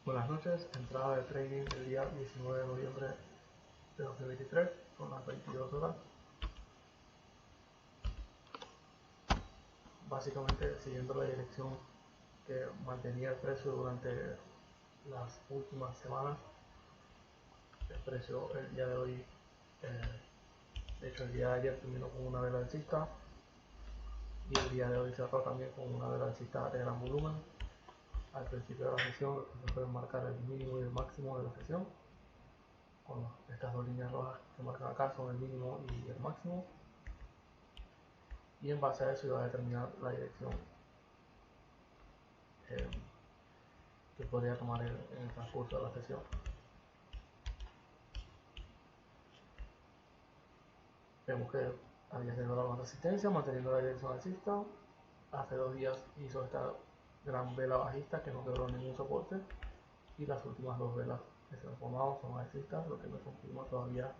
Buenas noches, entrada de trading el día 19 de noviembre de 2023, son las 22 horas. Básicamente siguiendo la dirección que mantenía el precio durante las últimas semanas. El precio el día de hoy, de hecho el día de ayer terminó con una vela alcista y el día de hoy cerró también con una vela alcista de gran volumen. Al principio de la sesión se puede marcar el mínimo y el máximo de la sesión. Estas dos líneas rojas que marcan acá son el mínimo y el máximo, y en base a eso iba a determinar la dirección que podría tomar en el transcurso de la sesión. Vemos que había generado una resistencia manteniendo la dirección alcista. Hace 2 días hizo esta gran vela bajista que no quebró ningún soporte, y las últimas 2 velas que se han formado son alcistas, lo que me confirma todavía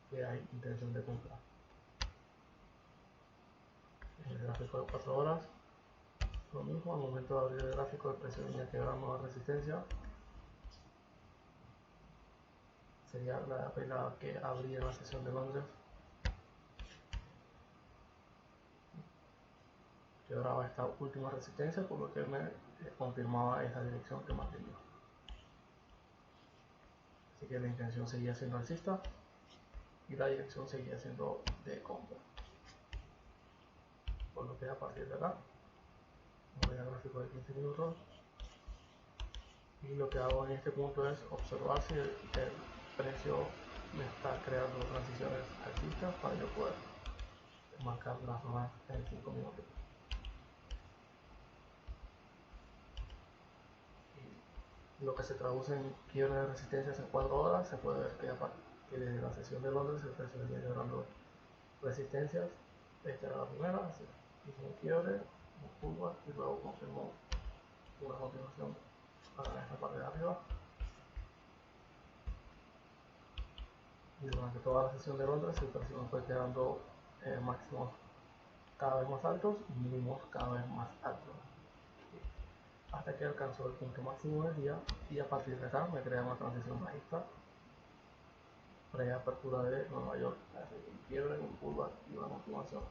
que hay intención de compra. En el gráfico de 4 horas, lo mismo. Al momento de abrir el gráfico, el precio venía quebrando la resistencia. Sería la vela que abría la sesión de Londres. Quebraba esta última resistencia, por lo que me confirmaba esa dirección que mantenía. Así que la intención seguía siendo alcista y la dirección seguía siendo de compra. Por lo que a partir de acá voy al gráfico de 15 minutos y lo que hago en este punto es observar si el precio me está creando transiciones alcistas para yo poder marcar las zonas en 5 minutos. Y lo que se traduce en quiebre de resistencias en 4 horas, se puede ver que desde la sesión de Londres el precio venía quebrando resistencias. Esta era la primera, hizo un quiebre, un pullback y luego confirmó una continuación para esta parte de arriba. Y durante toda la sesión de Londres el precio nos fue quedando máximos cada vez más altos y mínimos cada vez más altos, hasta que alcanzó el punto máximo del día, y a partir de acá me crea una transición bajista pre-apertura de Nueva York, un quiebre, un pullback y una continuación.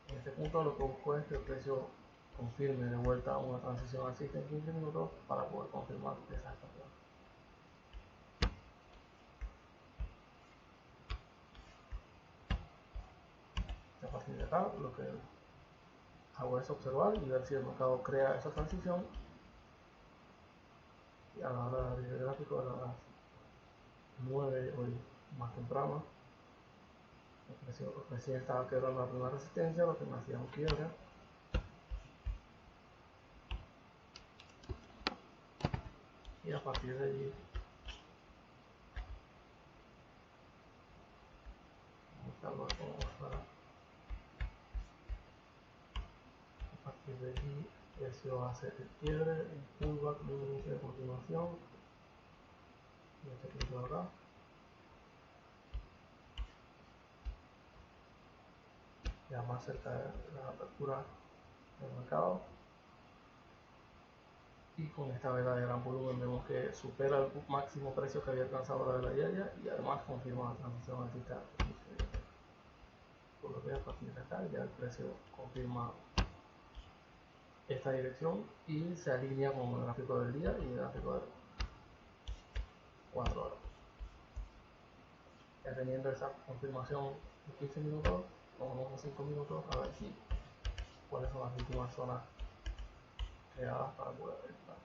En este punto lo que busco es que el precio confirme de vuelta una transición alcista en 15 minutos para poder confirmar esa estación. A partir de acá lo que hago es observar y ver si el mercado crea esa transición, y a la hora de abrir el gráfico a las 9 hoy más temprano el precio recién estaba quebrando la primera resistencia, lo que me hacía un quiebre, y a partir de allí a partir de allí el precio hace el quiebre, el pullback, el inicio de continuación, y este punto de acá, ya más cerca de la apertura del mercado. Y con esta vela de gran volumen vemos que supera el máximo precio que había alcanzado la vela diaria, y además confirma la transición alcista. Por lo que a partir de acá ya el precio confirma esta dirección y se alinea con el gráfico del día y el gráfico de 4 horas. Ya teniendo esa confirmación de 15 minutos, vamos a 5 minutos a ver cuáles son las últimas zonas creadas para poder entrar.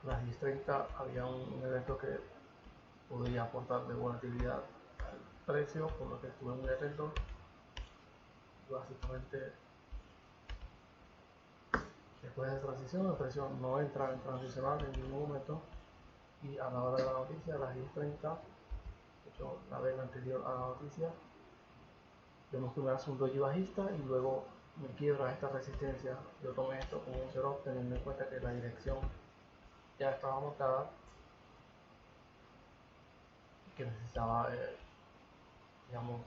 A las 10:30 había un evento que podría aportar de volatilidad al precio, por lo que estuve muy atento. Básicamente, después de transición el precio no entra en transicional en ningún momento, y a la hora de la noticia, a las 10:30, de hecho la vela anterior a la noticia, vemos que me hace un doji bajista y luego me quiebra esta resistencia. Yo tomé esto como un cero, teniendo en cuenta que la dirección ya estaba montada y que necesitaba digamos,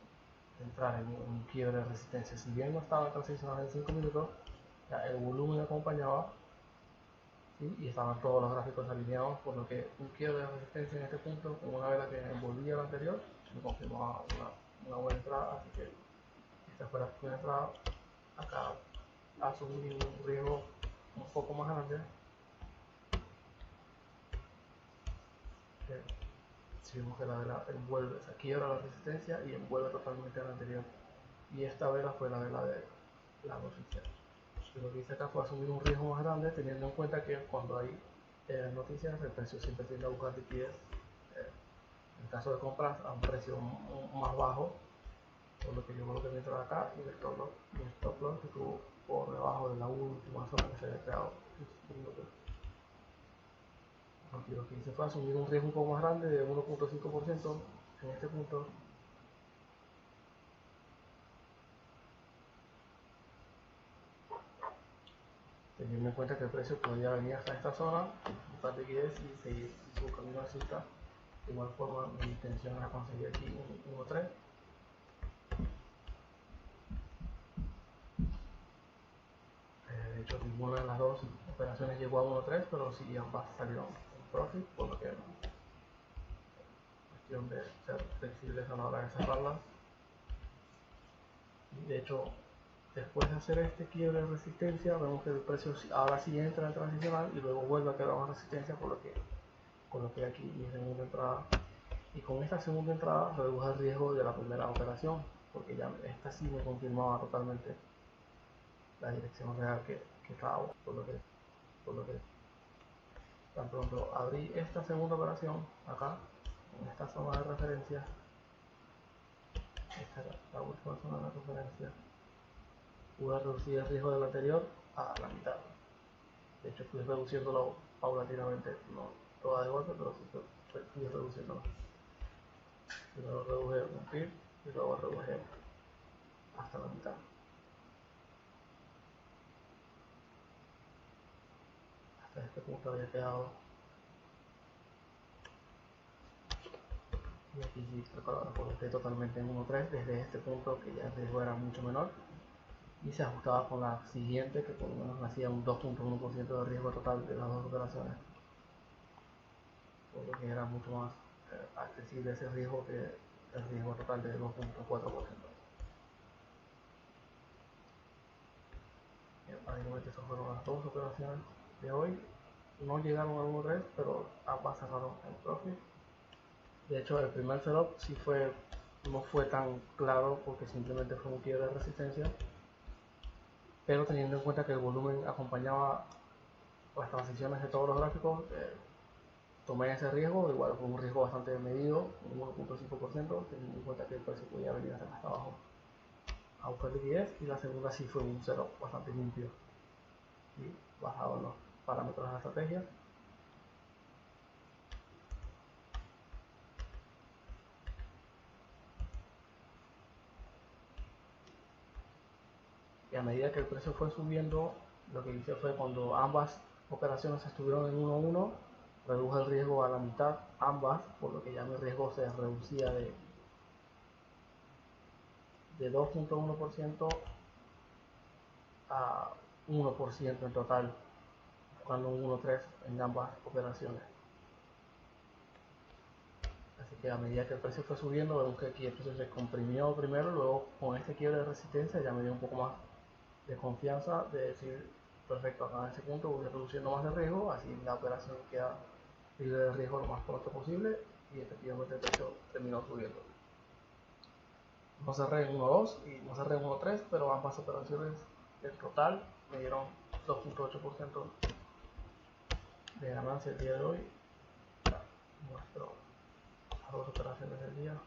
entrar en un quiebre de resistencia. Si bien no estaba transicionando en 5 minutos, ya el volumen acompañaba, ¿sí? Y estaban todos los gráficos alineados, por lo que un quiebre de resistencia en este punto, con una vela que envolvía la anterior, me confirmaba una buena entrada, así que esta fue la primera entrada. Acá asumí un riesgo un poco más grande, que si vemos que la vela envuelve, o sea, quiebra la resistencia y envuelve totalmente a la anterior, y esta vela fue la vela de la noticia. Y lo que hice acá fue asumir un riesgo más grande, teniendo en cuenta que cuando hay noticias el precio siempre tiende a buscar liquidez, en caso de compras a un precio más bajo, por lo que yo coloqué mi entrada acá y mi stop loss estuvo por debajo de la última zona que se había creado. Aquí lo que hice fue asumir un riesgo un poco más grande de 1.5% en este punto, teniendo en cuenta que el precio podría venir hasta esta zona, buscar liquidez y seguir su camino alcista. De igual forma, mi intención era conseguir aquí un 1.3. De hecho, ninguna de las dos operaciones llegó a 1.3, pero sí ambas salieron en profit, por lo que es cuestión de ser flexibles a la hora de cerrarlas. De hecho, después de hacer este quiebre de resistencia, vemos que el precio ahora sí entra en transicional y luego vuelve a quedar una resistencia, por lo que coloqué aquí mi segunda entrada. Y con esta segunda entrada reduje el riesgo de la primera operación, porque ya esta sí me confirmaba totalmente la dirección real que estaba, por lo que tan pronto abrí esta segunda operación acá, en esta zona de referencia, esta era la última zona de referencia, pude reducir el riesgo del anterior a la mitad. De hecho fui reduciéndolo paulatinamente, no toda de golpe, pero sí fui reduciéndolo. Primero reduje un pip y luego reduje hasta la mitad. Hasta este punto había quedado. Y aquí sí, lo coloqué totalmente en 1.3 desde este punto, que ya el riesgo era mucho menor, y se ajustaba con la siguiente, que por lo menos hacía un 2.1% de riesgo total de las dos operaciones, por lo que era mucho más accesible ese riesgo que el riesgo total de 2.4%. Básicamente esas fueron las dos operaciones de hoy. No llegaron al 1.3, pero ambas cerraron en profit. De hecho, el primer setup sí no fue tan claro porque simplemente fue un quiebre de resistencia, pero teniendo en cuenta que el volumen acompañaba las transiciones de todos los gráficos, tomé ese riesgo. Igual fue un riesgo bastante medido, un 1.5%, teniendo en cuenta que el precio podía venir hasta abajo a buscar liquidez. Y la segunda sí fue un setup bastante limpio y basado en los parámetros de la estrategia. Y a medida que el precio fue subiendo, lo que hice fue, cuando ambas operaciones estuvieron en 1.1, reduje el riesgo a la mitad, ambas, por lo que ya mi riesgo se reducía de 2.1% a 1% en total, buscando un 1.3 en ambas operaciones. Así que a medida que el precio fue subiendo, vemos que aquí el precio se comprimió primero, luego con este quiebre de resistencia ya me dio un poco más de confianza de decir, perfecto, acá en ese punto voy reduciendo más de riesgo, así la operación queda libre de riesgo lo más pronto posible, y efectivamente el precio terminó subiendo. No cerré en 1.2 y no cerré en 1.3, pero ambas operaciones en total me dieron 2.8% de ganancia el día de hoy. Muestro las dos operaciones del día.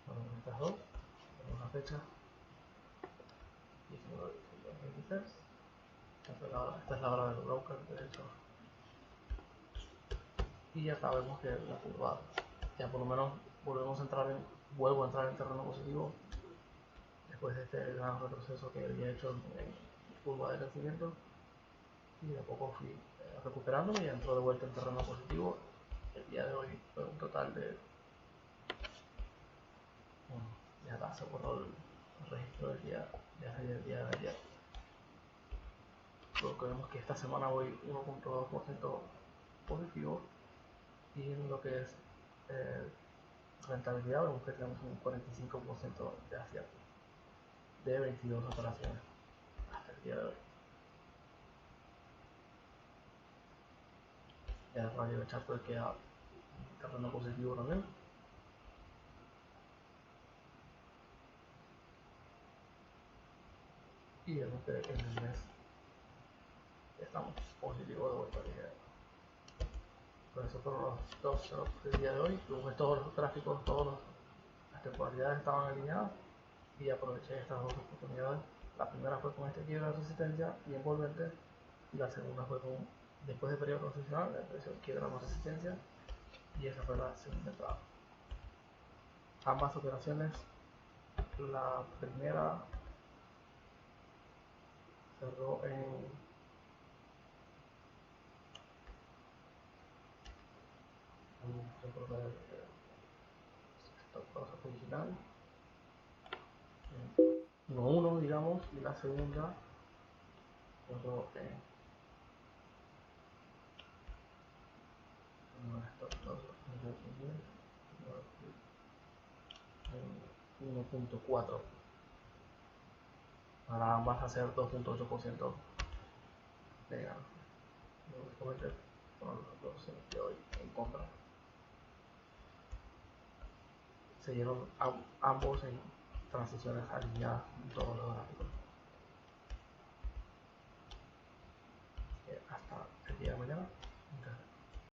Bueno, estas dos, tenemos la fecha 19/23. Esta es la hora del broker, de hecho. Y acá vemos que la curva ya por lo menos vuelvo a entrar en terreno positivo después de este gran retroceso que había hecho en curva de crecimiento, y de a poco fui recuperándome y entró de vuelta en terreno positivo. El día de hoy fue un total de Ya está, se borró el registro del día de ayer. Lo que vemos que esta semana voy 1.2% positivo, y en lo que es rentabilidad vemos que tenemos un 45% de acierto de 22 operaciones hasta el día de hoy. Ya el radio de Charter queda en terreno positivo también. Y vemos que en el mes estamos positivos de vuelta. Por eso fueron los dos shops del día de hoy. Vemos que todos los gráficos, las temporalidades estaban alineadas, y aproveché estas dos oportunidades. La primera fue con este quiebre de resistencia y envolvente, y la segunda fue con, después del periodo transicional, el precio quiebra más resistencia, y esa fue la segunda entrada. Ambas operaciones, la primera cerró en original 1.1, digamos, y la segunda cerró en 1.4. Ahora ambas a ser 2.8% de ganancia. Básicamente fueron los dos de hoy en compra. Se dieron ambos en transiciones alineadas en todos los gráficos. Hasta el día de mañana.